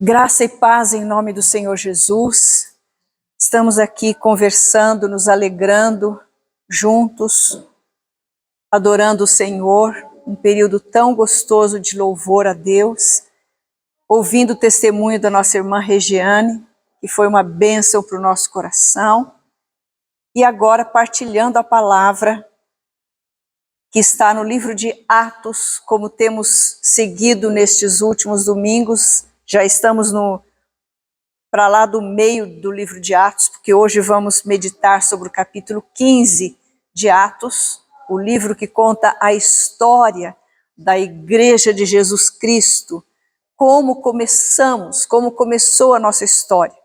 Graça e paz em nome do Senhor Jesus. Estamos aqui conversando, nos alegrando juntos, adorando o Senhor, um período tão gostoso de louvor a Deus, ouvindo o testemunho da nossa irmã Regiane, que foi uma bênção para o nosso coração, e agora partilhando a palavra que está no livro de Atos, como temos seguido nestes últimos domingos. Já estamos para lá do meio do livro de Atos, porque hoje vamos meditar sobre o capítulo 15 de Atos, o livro que conta a história da Igreja de Jesus Cristo, como começou a nossa história.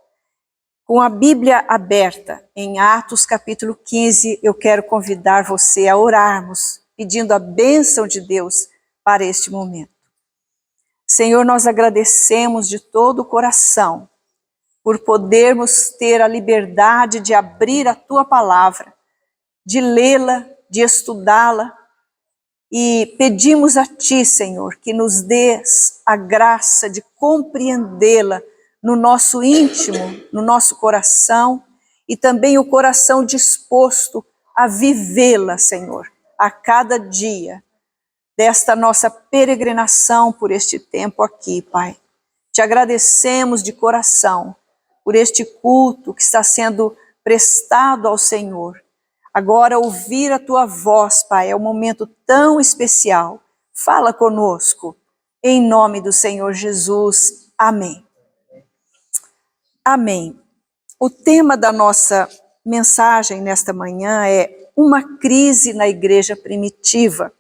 Com a Bíblia aberta em Atos capítulo 15, eu quero convidar você a orarmos, pedindo a bênção de Deus para este momento. Senhor, nós agradecemos de todo o coração por podermos ter a liberdade de abrir a Tua palavra, de lê-la, de estudá-la, e pedimos a Ti, Senhor, que nos dês a graça de compreendê-la no nosso íntimo, no nosso coração, e também o coração disposto a vivê-la, Senhor, a cada dia desta nossa peregrinação por este tempo aqui, Pai. Te agradecemos de coração por este culto que está sendo prestado ao Senhor. Agora ouvir a Tua voz, Pai, é um momento tão especial. Fala conosco, em nome do Senhor Jesus. Amém. Amém. O tema da nossa mensagem nesta manhã é uma crise na igreja primitiva.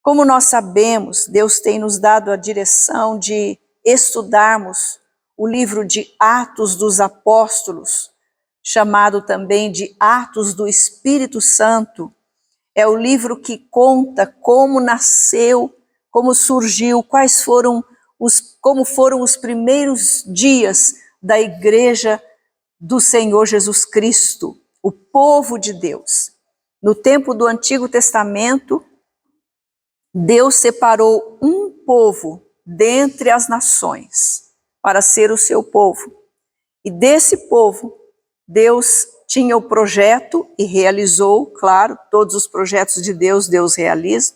Como nós sabemos, Deus tem nos dado a direção de estudarmos o livro de Atos dos Apóstolos, chamado também de Atos do Espírito Santo. É o livro que conta como nasceu, como surgiu, como foram os primeiros dias da Igreja do Senhor Jesus Cristo, o povo de Deus. No tempo do Antigo Testamento, Deus separou um povo dentre as nações para ser o seu povo. E desse povo, Deus tinha o projeto e realizou, claro, todos os projetos de Deus, Deus realiza.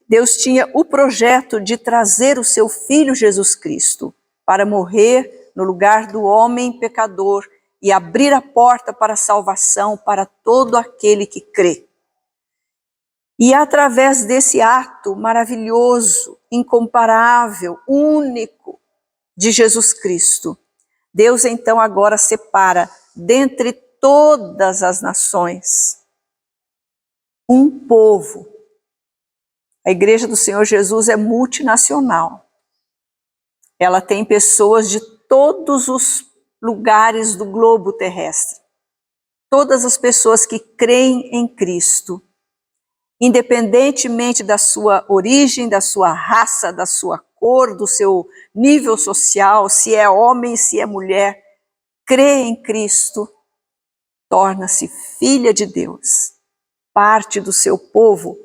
Deus tinha o projeto de trazer o seu Filho Jesus Cristo para morrer no lugar do homem pecador e abrir a porta para a salvação para todo aquele que crê. E através desse ato maravilhoso, incomparável, único de Jesus Cristo, Deus então agora separa dentre todas as nações um povo. A Igreja do Senhor Jesus é multinacional. Ela tem pessoas de todos os lugares do globo terrestre. Todas as pessoas que creem em Cristo, independentemente da sua origem, da sua raça, da sua cor, do seu nível social, se é homem, se é mulher, crê em Cristo, torna-se filha de Deus, parte do seu povo.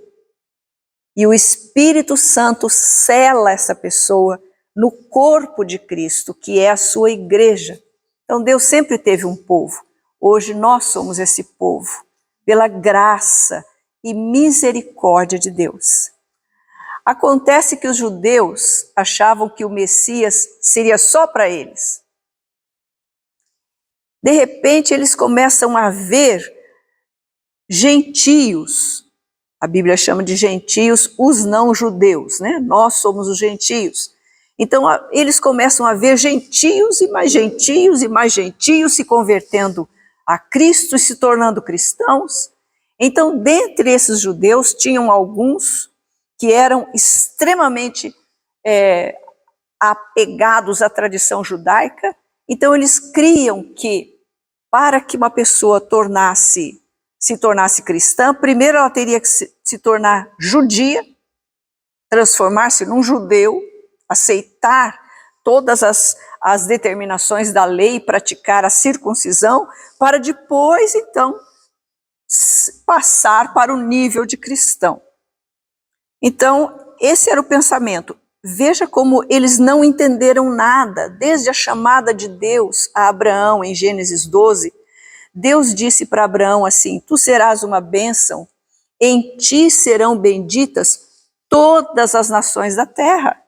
E o Espírito Santo sela essa pessoa no corpo de Cristo, que é a sua igreja. Então Deus sempre teve um povo. Hoje nós somos esse povo, pela graça e misericórdia de Deus. Acontece que os judeus achavam que o Messias seria só para eles. De repente eles começam a ver gentios, a Bíblia chama de gentios os não-judeus, né? Nós somos os gentios. Então eles começam a ver gentios e mais gentios e mais gentios se convertendo a Cristo e se tornando cristãos. Então, dentre esses judeus, tinham alguns que eram extremamente apegados à tradição judaica. Então, eles criam que, para que uma pessoa se tornasse cristã, primeiro ela teria que se tornar judia, transformar-se num judeu, aceitar todas as determinações da lei, praticar a circuncisão, para depois, então, passar para o nível de cristão. Então, esse era o pensamento. veja como eles não entenderam nada. Desde a chamada de Deus a Abraão em Gênesis 12, Deus disse para Abraão assim: tu serás uma bênção, em ti serão benditas todas as nações da terra.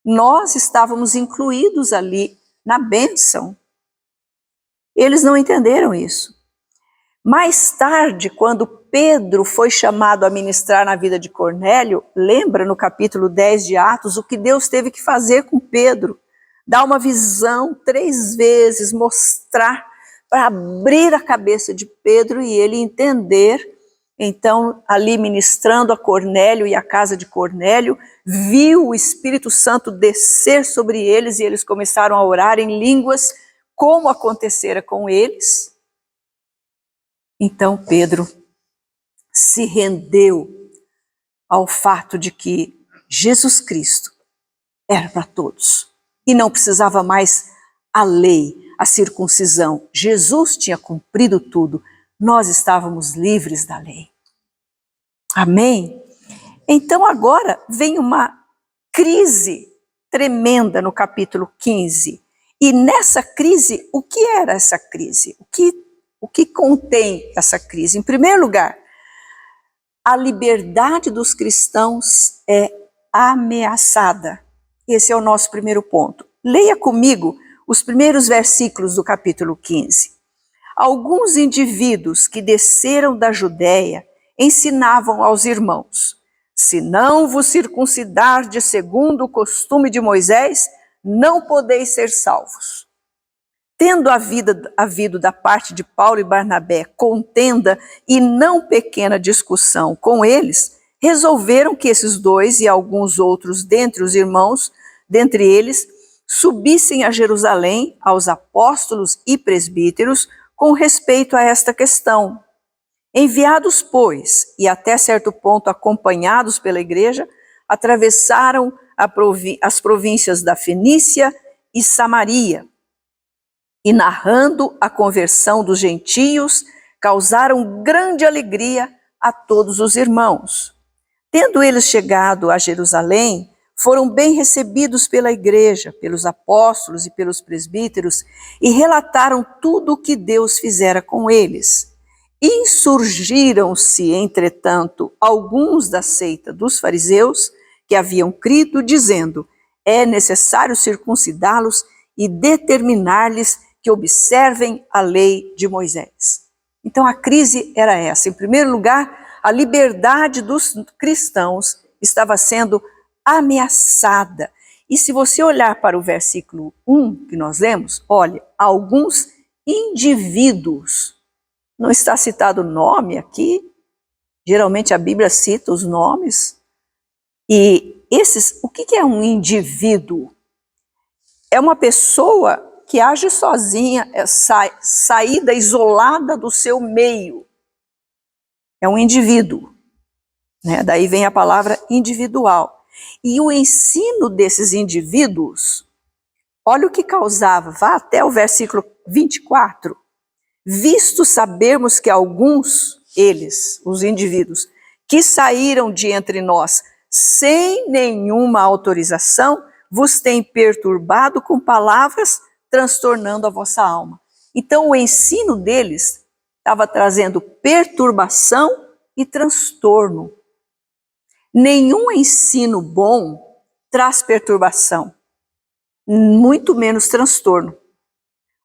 Nós estávamos incluídos ali na bênção. Eles não entenderam isso. Mais tarde, quando Pedro foi chamado a ministrar na vida de Cornélio, lembra no capítulo 10 de Atos o que Deus teve que fazer com Pedro? Dar uma visão 3 vezes, mostrar, para abrir a cabeça de Pedro e ele entender. Então, ali ministrando a Cornélio e a casa de Cornélio, viu o Espírito Santo descer sobre eles e eles começaram a orar em línguas, como acontecera com eles. Então Pedro se rendeu ao fato de que Jesus Cristo era para todos e não precisava mais a lei, a circuncisão. Jesus tinha cumprido tudo, nós estávamos livres da lei. Amém? Então agora vem uma crise tremenda no capítulo 15. E nessa crise, o que era essa crise? O que contém essa crise? Em primeiro lugar, a liberdade dos cristãos é ameaçada. Esse é o nosso primeiro ponto. Leia comigo os primeiros versículos do capítulo 15. Alguns indivíduos que desceram da Judéia ensinavam aos irmãos: se não vos circuncidardes segundo o costume de Moisés, não podeis ser salvos. Tendo havido da parte de Paulo e Barnabé contenda e não pequena discussão com eles, resolveram que esses dois e alguns outros dentre os irmãos, dentre eles, subissem a Jerusalém aos apóstolos e presbíteros com respeito a esta questão. Enviados, pois, e até certo ponto acompanhados pela igreja, atravessaram as províncias da Fenícia e Samaria, e narrando a conversão dos gentios, causaram grande alegria a todos os irmãos. Tendo eles chegado a Jerusalém, foram bem recebidos pela igreja, pelos apóstolos e pelos presbíteros, e relataram tudo o que Deus fizera com eles. Insurgiram-se, entretanto, alguns da seita dos fariseus que haviam crido, dizendo: é necessário circuncidá-los e determinar-lhes que observem a lei de Moisés. Então a crise era essa. Em primeiro lugar, a liberdade dos cristãos estava sendo ameaçada. E se você olhar para o versículo 1 que nós lemos, olha, alguns indivíduos, não está citado nome aqui, geralmente a Bíblia cita os nomes, e o que é um indivíduo? É uma pessoa que age sozinha, saída, isolada do seu meio. É um indivíduo, né? Daí vem a palavra individual. E o ensino desses indivíduos, olha o que causava, vá até o versículo 24. Visto sabermos que alguns, eles, os indivíduos, que saíram de entre nós sem nenhuma autorização, vos têm perturbado com palavras, transtornando a vossa alma. Então o ensino deles estava trazendo perturbação e transtorno. Nenhum ensino bom traz perturbação, muito menos transtorno.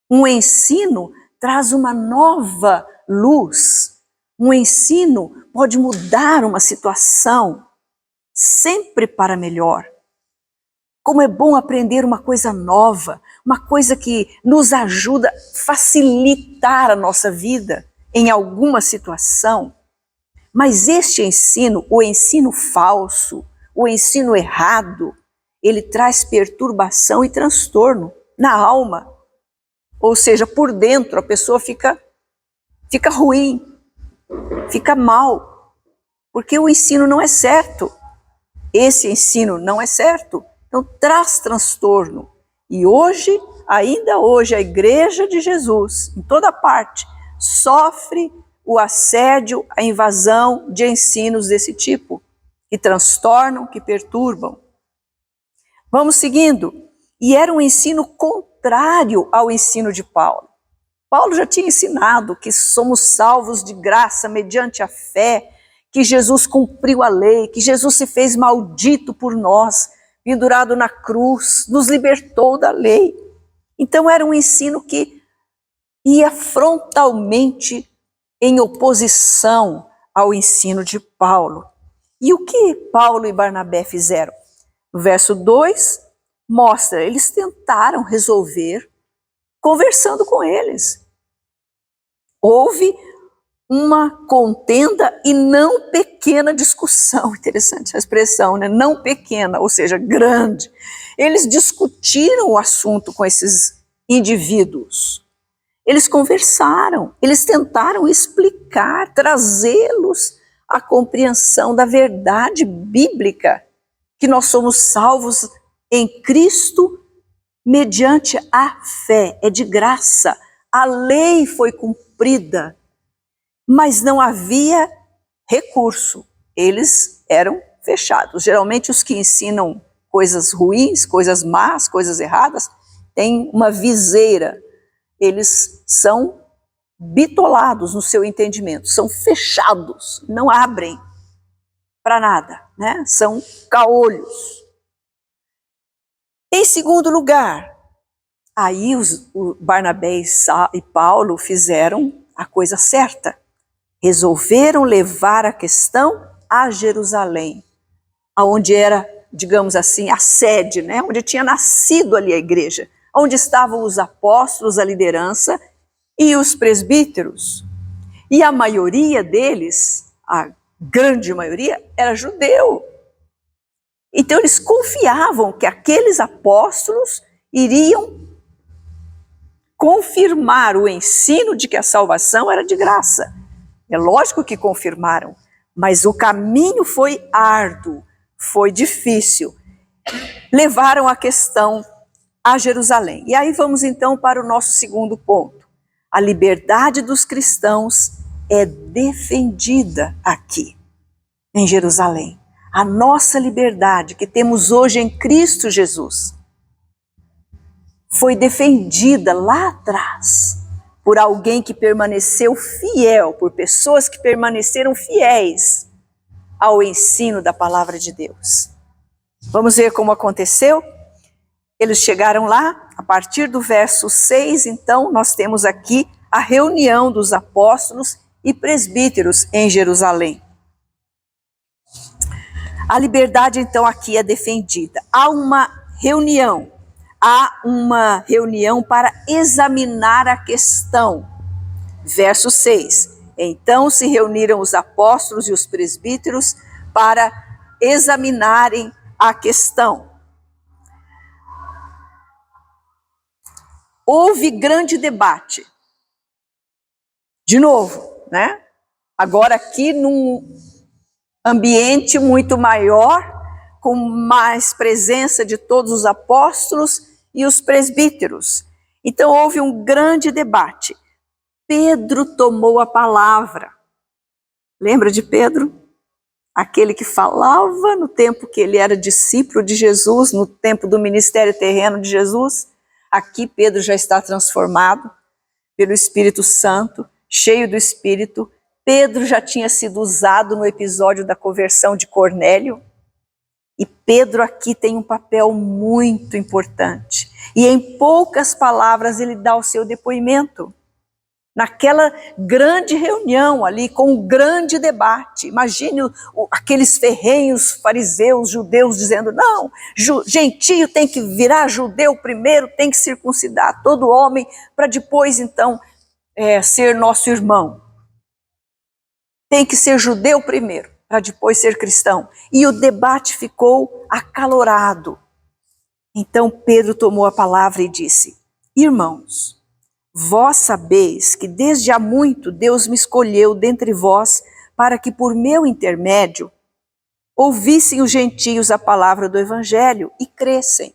Um ensino traz uma nova luz. Um ensino pode mudar uma situação, sempre para melhor. Como é bom aprender uma coisa nova, uma coisa que nos ajuda a facilitar a nossa vida em alguma situação. Mas este ensino, o ensino falso, o ensino errado, ele traz perturbação e transtorno na alma. Ou seja, por dentro a pessoa fica ruim, fica mal, porque o ensino não é certo. Esse ensino não é certo. Então traz transtorno. E hoje, ainda hoje, a Igreja de Jesus, em toda parte, sofre o assédio, a invasão de ensinos desse tipo, que transtornam, que perturbam. Vamos seguindo. E era um ensino contrário ao ensino de Paulo. Paulo já tinha ensinado que somos salvos de graça mediante a fé, que Jesus cumpriu a lei, que Jesus se fez maldito por nós, pendurado na cruz, nos libertou da lei. Então era um ensino que ia frontalmente em oposição ao ensino de Paulo. E o que Paulo e Barnabé fizeram? No verso 2, mostra, eles tentaram resolver conversando com eles. Houve uma contenda e não pequena discussão, interessante essa expressão, né? Não pequena, ou seja, grande. Eles discutiram o assunto com esses indivíduos. Eles conversaram, eles tentaram explicar, trazê-los à compreensão da verdade bíblica, que nós somos salvos em Cristo mediante a fé, é de graça. A lei foi cumprida, mas não havia recurso. Eles eram fechados. Geralmente os que ensinam coisas ruins, coisas más, coisas erradas, têm uma viseira. Eles são bitolados no seu entendimento, são fechados, não abrem para nada, né? São caolhos. Em segundo lugar, aí o Barnabé e Paulo fizeram a coisa certa. Resolveram levar a questão a Jerusalém, onde era, digamos assim, a sede, né? Onde tinha nascido ali a igreja, onde estavam os apóstolos, a liderança e os presbíteros. E a maioria deles, a grande maioria, era judeu. Então eles confiavam que aqueles apóstolos iriam confirmar o ensino de que a salvação era de graça. É lógico que confirmaram, mas o caminho foi árduo, foi difícil. Levaram a questão a Jerusalém. E aí vamos então para o nosso segundo ponto. A liberdade dos cristãos é defendida aqui, em Jerusalém. A nossa liberdade que temos hoje em Cristo Jesus foi defendida lá atrás por alguém que permaneceu fiel, por pessoas que permaneceram fiéis ao ensino da palavra de Deus. Vamos ver como aconteceu? Eles chegaram lá, a partir do verso 6, então, nós temos aqui a reunião dos apóstolos e presbíteros em Jerusalém. A liberdade, então, aqui é defendida. Há uma reunião para examinar a questão. Verso 6. Então se reuniram os apóstolos e os presbíteros para examinarem a questão. Houve grande debate. De novo, né? Agora aqui num ambiente muito maior, com mais presença de todos os apóstolos e os presbíteros. Então houve um grande debate. Pedro tomou a palavra. Lembra de Pedro? Aquele que falava no tempo que ele era discípulo de Jesus, no tempo do ministério terreno de Jesus. Aqui Pedro já está transformado pelo Espírito Santo, cheio do Espírito. Pedro já tinha sido usado no episódio da conversão de Cornélio. E Pedro aqui tem um papel muito importante. E em poucas palavras ele dá o seu depoimento. Naquela grande reunião ali, com um grande debate. Imagine aqueles ferrenhos fariseus, judeus, dizendo, não, gentio tem que virar judeu primeiro, tem que circuncidar todo homem, para depois então ser nosso irmão. Tem que ser judeu primeiro, para depois ser cristão. E o debate ficou acalorado. Então Pedro tomou a palavra e disse, irmãos, vós sabeis que desde há muito Deus me escolheu dentre vós para que por meu intermédio ouvissem os gentios a palavra do evangelho e crescem.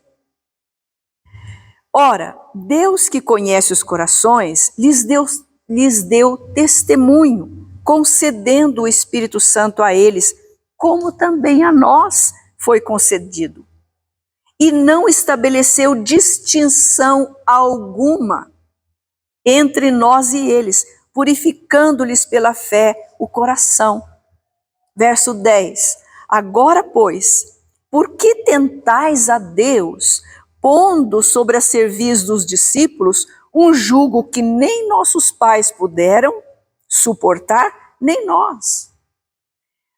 Ora, Deus que conhece os corações lhes deu testemunho, concedendo o Espírito Santo a eles, como também a nós foi concedido. e não estabeleceu distinção alguma entre nós e eles, purificando-lhes pela fé o coração. Verso 10. Agora, pois, por que tentais a Deus, pondo sobre a cerviz dos discípulos um jugo que nem nossos pais puderam suportar, nem nós?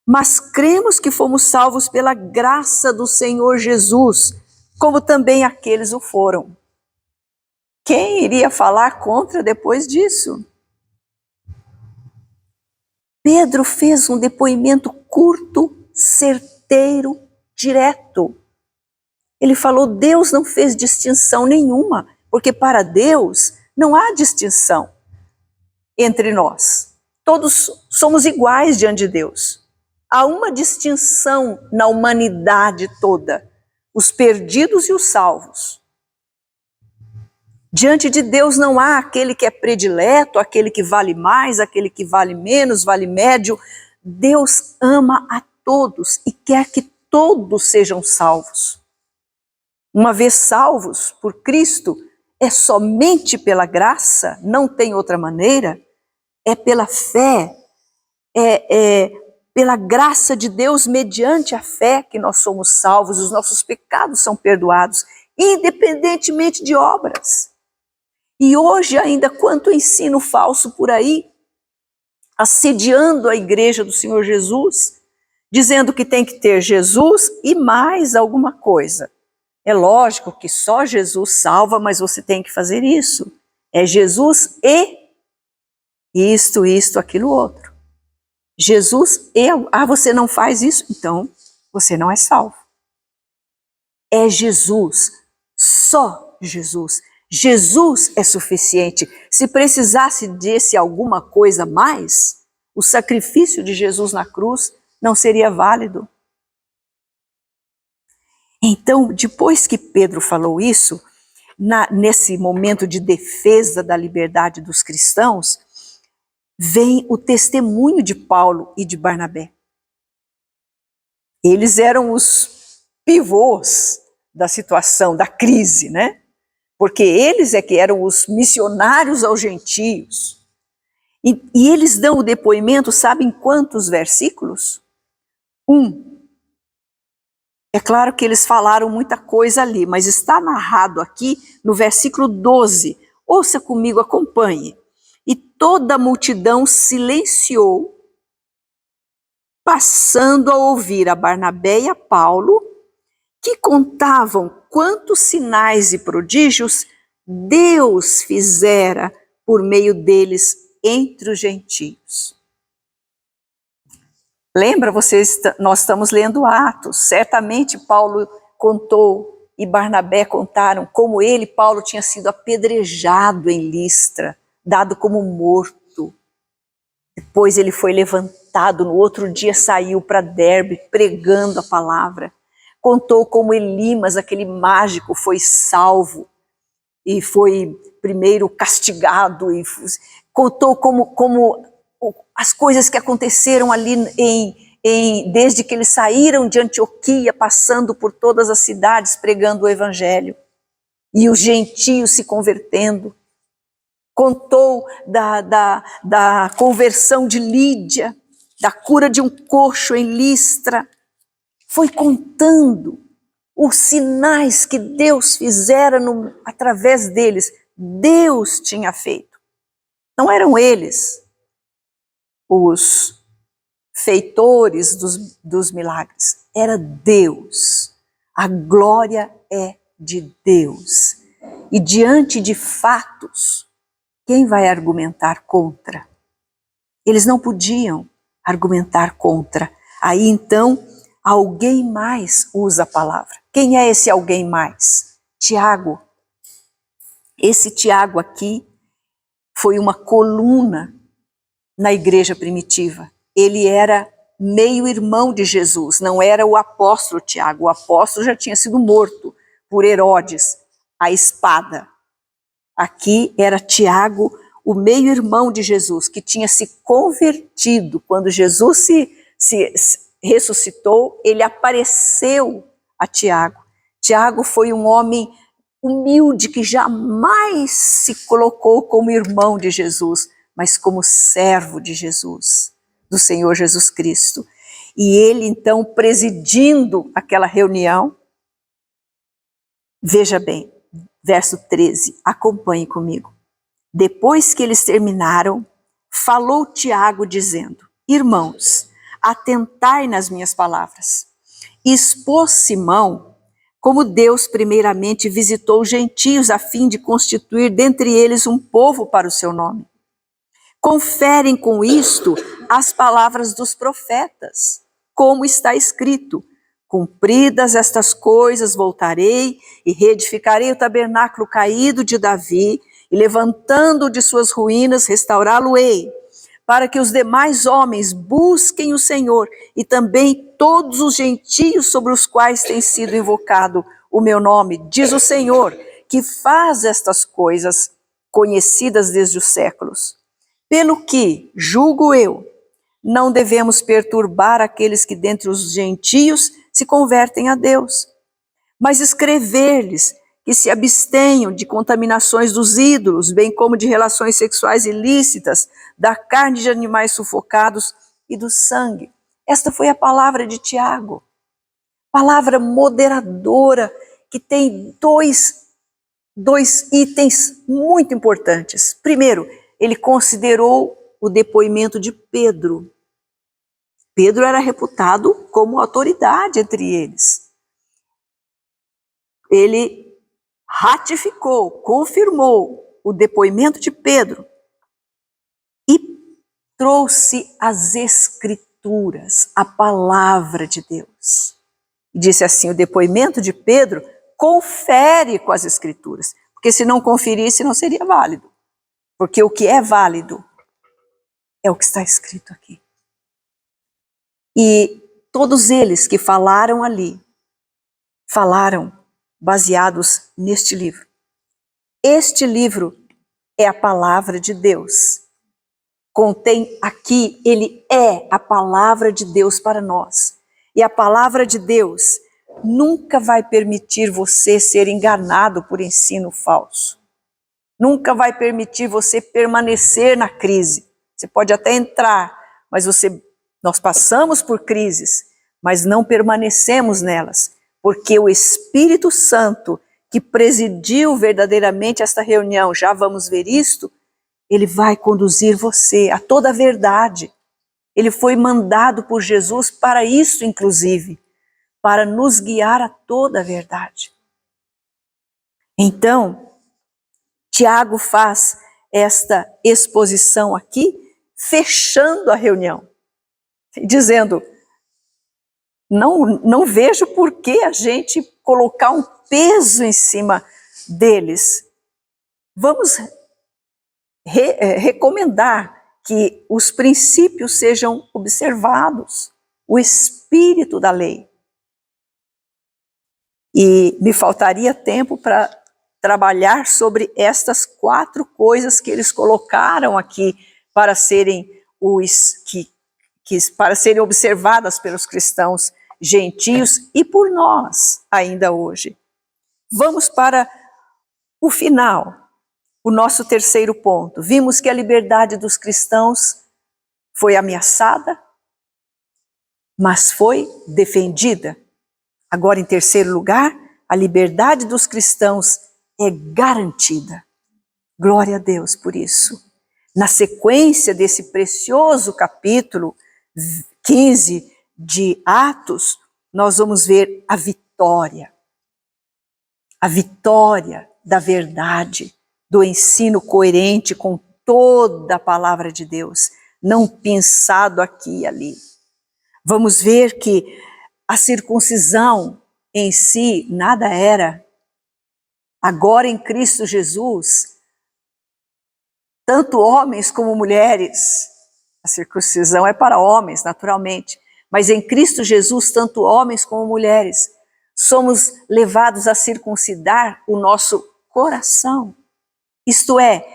Mas cremos que fomos salvos pela graça do Senhor Jesus, como também aqueles o foram. Quem iria falar contra depois disso? Pedro fez um depoimento curto, certeiro, direto. Ele falou: Deus não fez distinção nenhuma, porque para Deus não há distinção entre nós. Todos somos iguais diante de Deus. Há uma distinção na humanidade toda: os perdidos e os salvos. Diante de Deus não há aquele que é predileto, aquele que vale mais, aquele que vale menos, vale médio. Deus ama a todos e quer que todos sejam salvos. Uma vez salvos por Cristo, é somente pela graça, não tem outra maneira, é pela fé, pela graça de Deus, mediante a fé que nós somos salvos, os nossos pecados são perdoados, independentemente de obras. E hoje ainda quanto ensino falso por aí, assediando a igreja do Senhor Jesus, dizendo que tem que ter Jesus e mais alguma coisa. É lógico que só Jesus salva, mas você tem que fazer isso. É Jesus e isto, aquilo, outro. Jesus e... você não faz isso? Então você não é salvo. É Jesus, só Jesus. Jesus é suficiente. Se precisasse desse alguma coisa mais, o sacrifício de Jesus na cruz não seria válido. Então, depois que Pedro falou isso, nesse momento de defesa da liberdade dos cristãos, vem o testemunho de Paulo e de Barnabé. Eles eram os pivôs da situação, da crise, né? Porque eles é que eram os missionários aos gentios. E eles dão o depoimento, sabem quantos versículos? 1. É claro que eles falaram muita coisa ali, mas está narrado aqui no versículo 12. Ouça comigo, acompanhe. E toda a multidão silenciou, passando a ouvir a Barnabé e a Paulo, que contavam quantos sinais e prodígios Deus fizera por meio deles entre os gentios. Lembra, nós estamos lendo Atos, certamente Paulo contou e Barnabé contaram como ele, Paulo, tinha sido apedrejado em Listra, dado como morto. Depois ele foi levantado, no outro dia saiu para Derbe pregando a palavra. Contou como Elimas, aquele mágico, foi salvo e foi primeiro castigado. E contou como as coisas que aconteceram ali desde que eles saíram de Antioquia, passando por todas as cidades pregando o evangelho. E os gentios se convertendo. Contou da conversão de Lídia, da cura de um coxo em Listra. Foi contando os sinais que Deus fizera através deles. Deus tinha feito. Não eram eles os feitores dos milagres. Era Deus. A glória é de Deus. E diante de fatos, quem vai argumentar contra? Eles não podiam argumentar contra. Aí então, alguém mais usa a palavra. Quem é esse alguém mais? Tiago. Esse Tiago aqui foi uma coluna na igreja primitiva. Ele era meio-irmão de Jesus, não era o apóstolo Tiago. O apóstolo já tinha sido morto por Herodes, a espada. Aqui era Tiago, o meio-irmão de Jesus, que tinha se convertido. Quando Jesus se ressuscitou, ele apareceu a Tiago. Tiago foi um homem humilde que jamais se colocou como irmão de Jesus, mas como servo de Jesus, do Senhor Jesus Cristo. E ele então presidindo aquela reunião, veja bem, verso 13, acompanhe comigo. Depois que eles terminaram, falou Tiago dizendo: irmãos, atentai nas minhas palavras. Expôs Simão como Deus primeiramente visitou os gentios a fim de constituir dentre eles um povo para o seu nome. Conferem com isto as palavras dos profetas, como está escrito: cumpridas estas coisas, voltarei e reedificarei o tabernáculo caído de Davi, e levantando-o de suas ruínas, restaurá-lo-ei, para que os demais homens busquem o Senhor, e também todos os gentios sobre os quais tem sido invocado o meu nome, diz o Senhor, que faz estas coisas conhecidas desde os séculos. Pelo que, julgo eu, não devemos perturbar aqueles que dentre os gentios se convertem a Deus, mas escrever-lhes que se abstenham de contaminações dos ídolos, bem como de relações sexuais ilícitas, da carne de animais sufocados e do sangue. Esta foi a palavra de Tiago, palavra moderadora, que tem dois itens muito importantes. Primeiro, ele considerou o depoimento de Pedro. Pedro era reputado como autoridade entre eles. Ele ratificou, confirmou o depoimento de Pedro e trouxe as Escrituras, a palavra de Deus. Disse assim: o depoimento de Pedro confere com as Escrituras, porque se não conferisse não seria válido, porque o que é válido é o que está escrito aqui. E todos eles que falaram ali, falaram baseados neste livro. Este livro é a palavra de Deus. Contém aqui, ele é a palavra de Deus para nós. E a palavra de Deus nunca vai permitir você ser enganado por ensino falso. Nunca vai permitir você permanecer na crise. Você pode até entrar, mas nós passamos por crises, mas não permanecemos nelas, porque o Espírito Santo, que presidiu verdadeiramente esta reunião, já vamos ver isto, ele vai conduzir você a toda a verdade. Ele foi mandado por Jesus para isso, inclusive, para nos guiar a toda a verdade. Então, Tiago faz esta exposição aqui, fechando a reunião, dizendo: não vejo por que a gente colocar um peso em cima deles. Vamos recomendar que os princípios sejam observados, o espírito da lei. E me faltaria tempo para trabalhar sobre estas 4 coisas que eles colocaram aqui para serem para serem observadas pelos cristãos gentios e por nós ainda hoje. Vamos para o final, o nosso terceiro ponto. Vimos que a liberdade dos cristãos foi ameaçada, mas foi defendida. Agora, em terceiro lugar, a liberdade dos cristãos é garantida. Glória a Deus por isso. Na sequência desse precioso capítulo 15 de Atos, nós vamos ver a vitória da verdade, do ensino coerente com toda a palavra de Deus, não pensado aqui e ali. Vamos ver que a circuncisão em si nada era. Agora em Cristo Jesus, tanto homens como mulheres, a circuncisão é para homens, naturalmente, mas em Cristo Jesus, tanto homens como mulheres, somos levados a circuncidar o nosso coração. Isto é,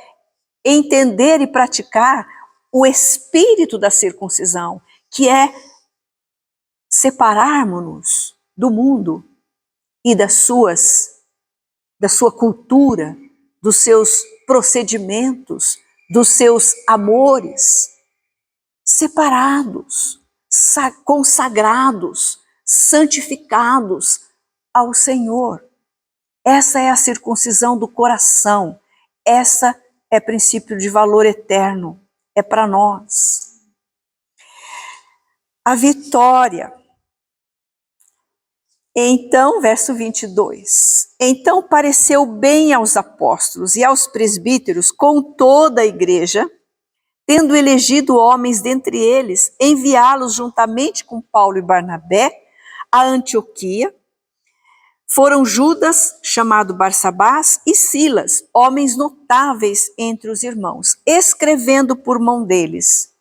entender e praticar o espírito da circuncisão, que é separarmos-nos do mundo, e da sua cultura, dos seus procedimentos, dos seus amores, separados, consagrados, santificados ao Senhor. Essa é a circuncisão do coração. Essa é princípio de valor eterno. É para nós. A vitória. Então, verso 22. Então pareceu bem aos apóstolos e aos presbíteros com toda a igreja, tendo elegido homens dentre eles, enviá-los juntamente com Paulo e Barnabé a Antioquia. Foram Judas, chamado Barsabás, e Silas, homens notáveis entre os irmãos, escrevendo por mão deles.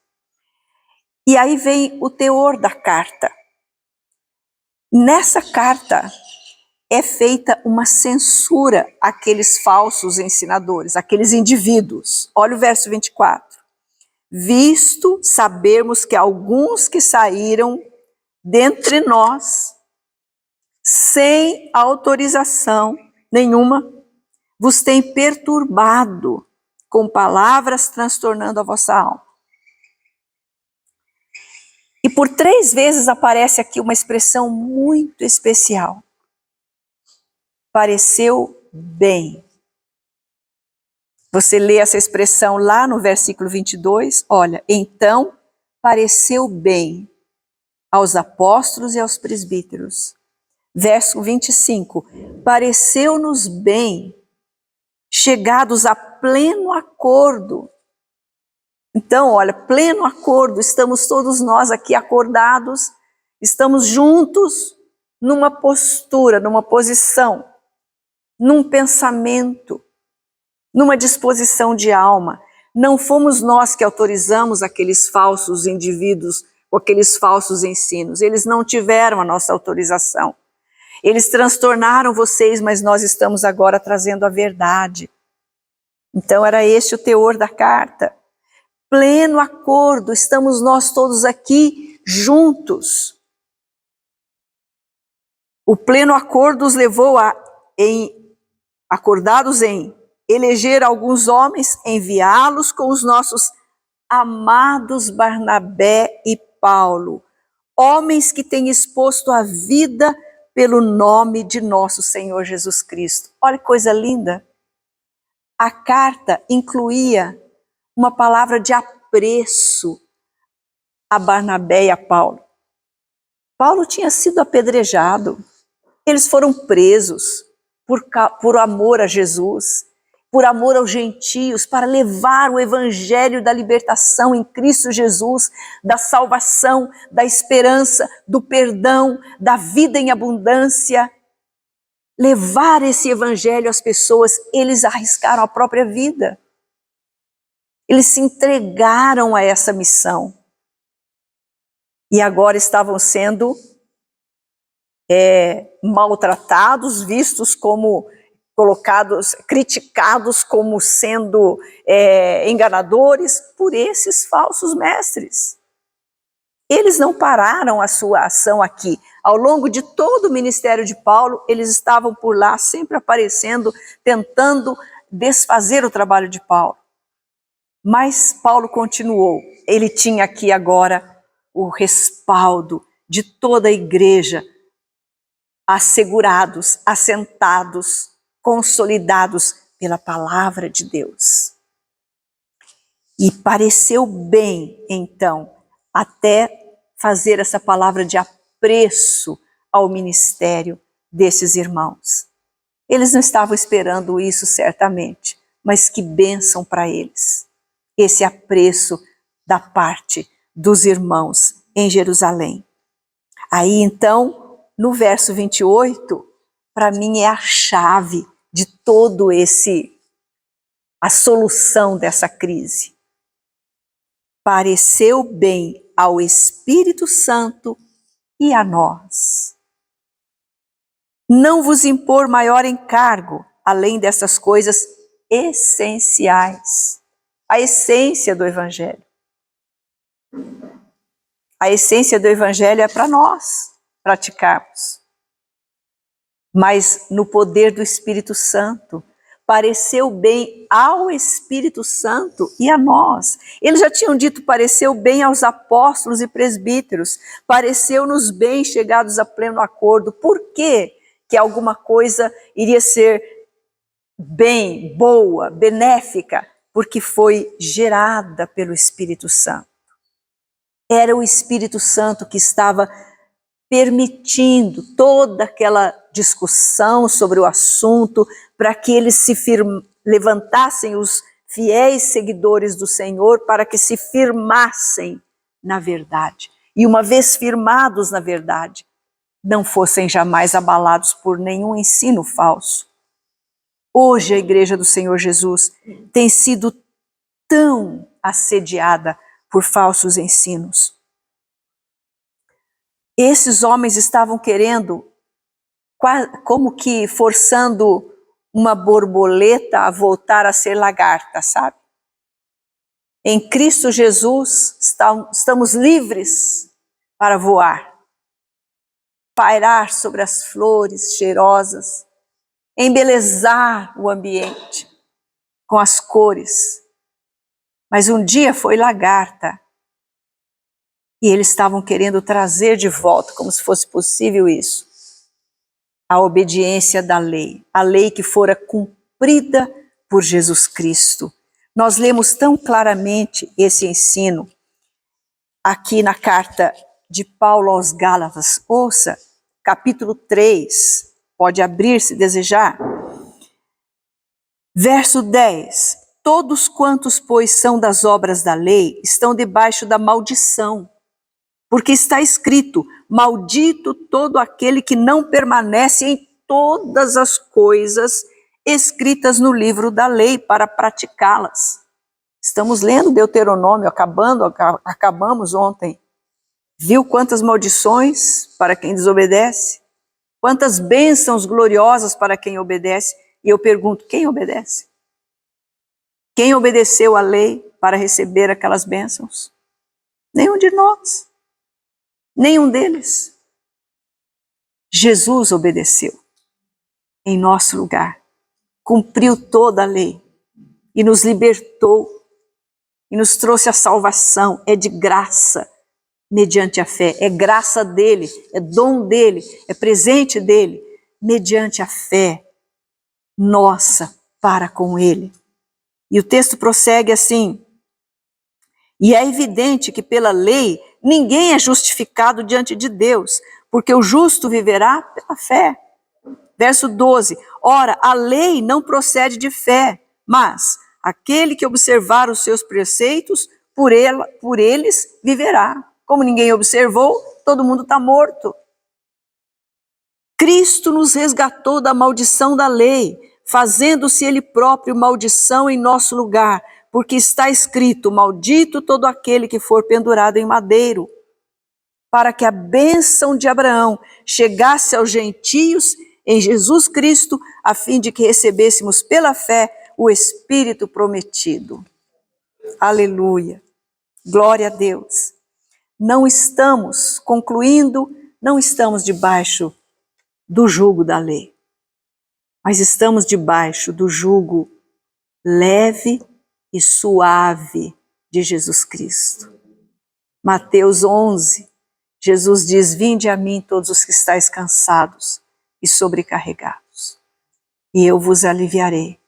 E aí vem o teor da carta. Nessa carta é feita uma censura àqueles falsos ensinadores, àqueles indivíduos. Olha o verso 24. Visto sabermos que alguns que saíram dentre nós, sem autorização nenhuma, vos têm perturbado com palavras transtornando a vossa alma. E por 3 vezes aparece aqui uma expressão muito especial. Pareceu bem. Você lê essa expressão lá no versículo 22, olha, então pareceu bem aos apóstolos e aos presbíteros. Verso 25, pareceu-nos bem, chegados a pleno acordo. Então, olha, pleno acordo, estamos todos nós aqui acordados, estamos juntos numa postura, numa posição, num pensamento, numa disposição de alma. Não fomos nós que autorizamos aqueles falsos indivíduos, com aqueles falsos ensinos, eles não tiveram a nossa autorização. Eles transtornaram vocês, mas nós estamos agora trazendo a verdade. Então era este o teor da carta. Pleno acordo, estamos nós todos aqui juntos. O pleno acordo os levou acordados em eleger alguns homens, enviá-los com os nossos amados Barnabé e Paulo, homens que têm exposto a vida pelo nome de nosso Senhor Jesus Cristo. Olha que coisa linda. A carta incluía uma palavra de apreço a Barnabé e a Paulo. Paulo tinha sido apedrejado, eles foram presos por amor a Jesus, por amor aos gentios, para levar o evangelho da libertação em Cristo Jesus, da salvação, da esperança, do perdão, da vida em abundância. Levar esse evangelho às pessoas, eles arriscaram a própria vida. Eles se entregaram a essa missão. E agora estavam sendo maltratados, vistos como criticados como sendo enganadores por esses falsos mestres. Eles não pararam a sua ação aqui. Ao longo de todo o ministério de Paulo, eles estavam por lá, sempre aparecendo, tentando desfazer o trabalho de Paulo. Mas Paulo continuou. Ele tinha aqui agora o respaldo de toda a igreja, assegurados, assentados, consolidados pela palavra de Deus. E pareceu bem, então, até fazer essa palavra de apreço ao ministério desses irmãos. Eles não estavam esperando isso certamente, mas que bênção para eles, esse apreço da parte dos irmãos em Jerusalém. Aí então, no verso 28, para mim é a chave de todo a solução dessa crise. Pareceu bem ao Espírito Santo e a nós não vos impor maior encargo, além dessas coisas essenciais. A essência do Evangelho. A essência do Evangelho é para nós praticarmos. mas no poder do Espírito Santo. Pareceu bem ao Espírito Santo e a nós. Eles já tinham dito, pareceu bem aos apóstolos e presbíteros, pareceu-nos bem chegados a pleno acordo. Por quê que alguma coisa iria ser bem, boa, benéfica? Porque foi gerada pelo Espírito Santo. Era o Espírito Santo que estava permitindo toda aquela discussão sobre o assunto, para que eles levantassem os fiéis seguidores do Senhor, para que se firmassem na verdade. E uma vez firmados na verdade, não fossem jamais abalados por nenhum ensino falso. Hoje a Igreja do Senhor Jesus tem sido tão assediada por falsos ensinos. Esses homens estavam querendo, como que forçando uma borboleta a voltar a ser lagarta, sabe? Em Cristo Jesus estamos livres para voar, pairar sobre as flores cheirosas, embelezar o ambiente com as cores. Mas um dia foi lagarta. E eles estavam querendo trazer de volta, como se fosse possível isso, a obediência da lei, a lei que fora cumprida por Jesus Cristo. Nós lemos tão claramente esse ensino aqui na carta de Paulo aos Gálatas. Ouça, capítulo 3, pode abrir se desejar. Verso 10, todos quantos, pois, são das obras da lei, estão debaixo da maldição. Porque está escrito, maldito todo aquele que não permanece em todas as coisas escritas no livro da lei para praticá-las. Estamos lendo Deuteronômio, acabamos ontem. Viu quantas maldições para quem desobedece? Quantas bênçãos gloriosas para quem obedece? E eu pergunto, quem obedece? Quem obedeceu à lei para receber aquelas bênçãos? Nenhum de nós. Nenhum deles. Jesus obedeceu em nosso lugar, cumpriu toda a lei e nos libertou e nos trouxe a salvação. É de graça, mediante a fé. É graça dele, é dom dele, é presente dele, mediante a fé nossa para com ele. E o texto prossegue assim: e é evidente que pela lei ninguém é justificado diante de Deus, porque o justo viverá pela fé. Verso 12, ora, a lei não procede de fé, mas aquele que observar os seus preceitos, por eles viverá. Como ninguém observou, todo mundo está morto. Cristo nos resgatou da maldição da lei, fazendo-se ele próprio maldição em nosso lugar, porque está escrito, maldito todo aquele que for pendurado em madeiro, para que a bênção de Abraão chegasse aos gentios em Jesus Cristo, a fim de que recebêssemos pela fé o Espírito prometido. Aleluia, glória a Deus. Não estamos, concluindo, não estamos debaixo do jugo da lei, mas estamos debaixo do jugo leve e suave de Jesus Cristo. Mateus 11, Jesus diz, vinde a mim todos os que estáis cansados e sobrecarregados, e eu vos aliviarei.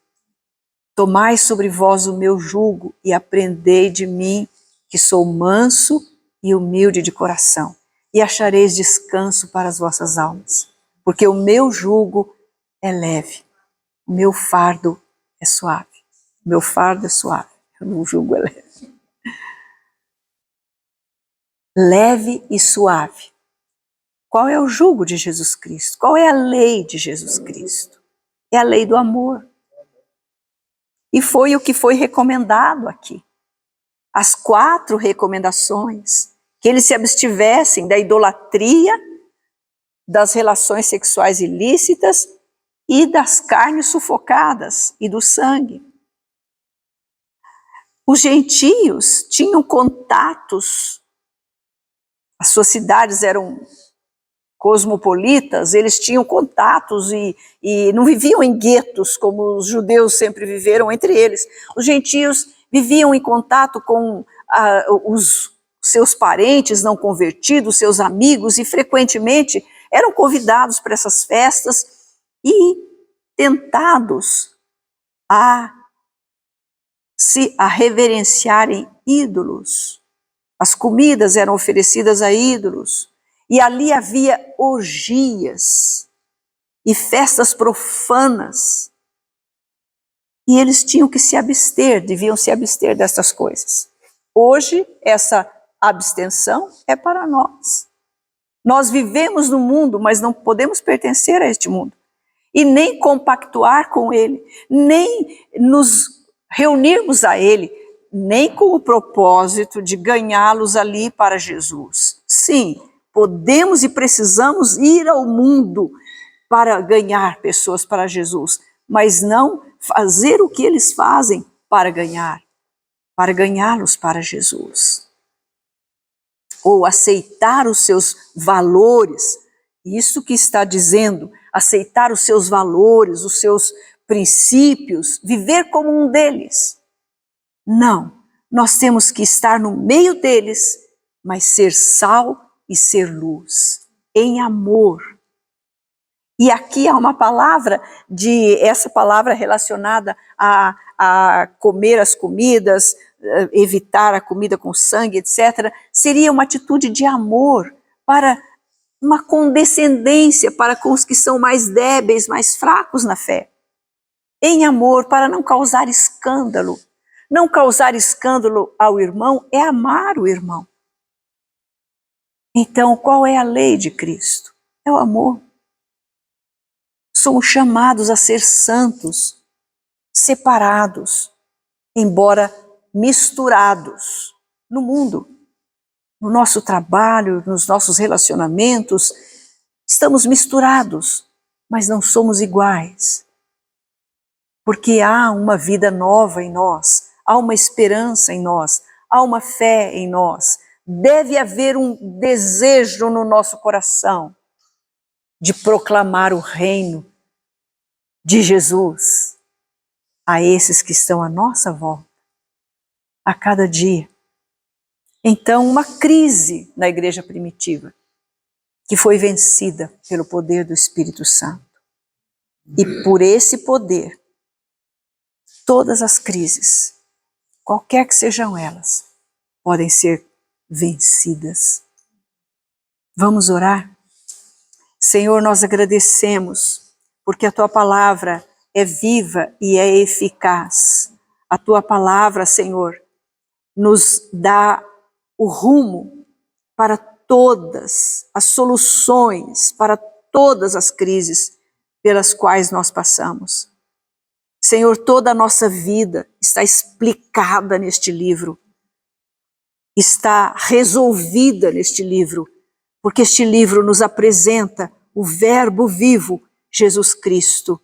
Tomai sobre vós o meu jugo e aprendei de mim, que sou manso e humilde de coração, e achareis descanso para as vossas almas, porque o meu jugo é leve, o meu fardo é suave. Meu fardo é suave, o jugo é leve. Leve e suave. Qual é o jugo de Jesus Cristo? Qual é a lei de Jesus Cristo? É a lei do amor. E foi o que foi recomendado aqui. As 4 recomendações, que eles se abstivessem da idolatria, das relações sexuais ilícitas e das carnes sufocadas e do sangue. Os gentios tinham contatos, as suas cidades eram cosmopolitas, eles tinham contatos e não viviam em guetos como os judeus sempre viveram entre eles. Os gentios viviam em contato com os seus parentes não convertidos, seus amigos, e frequentemente eram convidados para essas festas e tentados a reverenciarem ídolos. As comidas eram oferecidas a ídolos. E ali havia orgias e festas profanas. E eles tinham que se abster, deviam se abster dessas coisas. Hoje, essa abstenção é para nós. Nós vivemos no mundo, mas não podemos pertencer a este mundo. E nem compactuar com ele, nem nos reunirmos a ele, nem com o propósito de ganhá-los ali para Jesus. Sim, podemos e precisamos ir ao mundo para ganhar pessoas para Jesus, mas não fazer o que eles fazem para ganhá-los para Jesus. Ou aceitar os seus valores, isso que está dizendo, aceitar os seus valores, os seus princípios, viver como um deles. Não, nós temos que estar no meio deles, mas ser sal e ser luz, em amor. E aqui há uma palavra, essa palavra relacionada a comer as comidas, evitar a comida com sangue, etc., seria uma atitude de amor, para uma condescendência para com os que são mais débeis, mais fracos na fé. Em amor, para não causar escândalo. Não causar escândalo ao irmão é amar o irmão. Então, qual é a lei de Cristo? É o amor. Somos chamados a ser santos, separados, embora misturados no mundo, no nosso trabalho, nos nossos relacionamentos. Estamos misturados, mas não somos iguais. Porque há uma vida nova em nós, há uma esperança em nós, há uma fé em nós. Deve haver um desejo no nosso coração de proclamar o reino de Jesus a esses que estão à nossa volta, a cada dia. Então, uma crise na igreja primitiva, que foi vencida pelo poder do Espírito Santo. E por esse poder, todas as crises, qualquer que sejam elas, podem ser vencidas. Vamos orar? Senhor, nós agradecemos, porque a Tua palavra é viva e é eficaz. A Tua palavra, Senhor, nos dá o rumo para todas as soluções, para todas as crises pelas quais nós passamos. Senhor, toda a nossa vida está explicada neste livro, está resolvida neste livro, porque este livro nos apresenta o Verbo vivo, Jesus Cristo,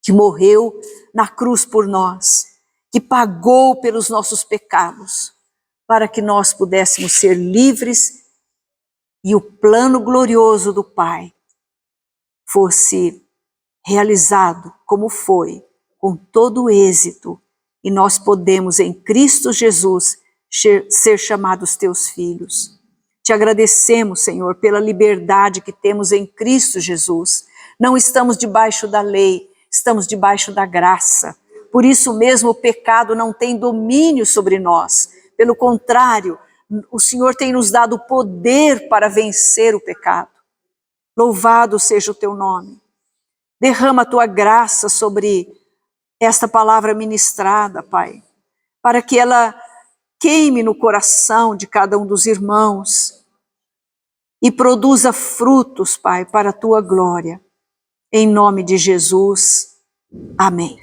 que morreu na cruz por nós, que pagou pelos nossos pecados, para que nós pudéssemos ser livres e o plano glorioso do Pai fosse realizado como foi, com todo o êxito, e nós podemos em Cristo Jesus ser chamados teus filhos. Te agradecemos, Senhor, pela liberdade que temos em Cristo Jesus. Não estamos debaixo da lei, estamos debaixo da graça. Por isso mesmo o pecado não tem domínio sobre nós. Pelo contrário, o Senhor tem nos dado poder para vencer o pecado. Louvado seja o teu nome. Derrama a tua graça sobre esta palavra ministrada, Pai, para que ela queime no coração de cada um dos irmãos e produza frutos, Pai, para a tua glória. Em nome de Jesus. Amém.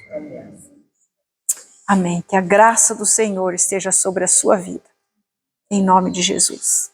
Amém. Que a graça do Senhor esteja sobre a sua vida. Em nome de Jesus.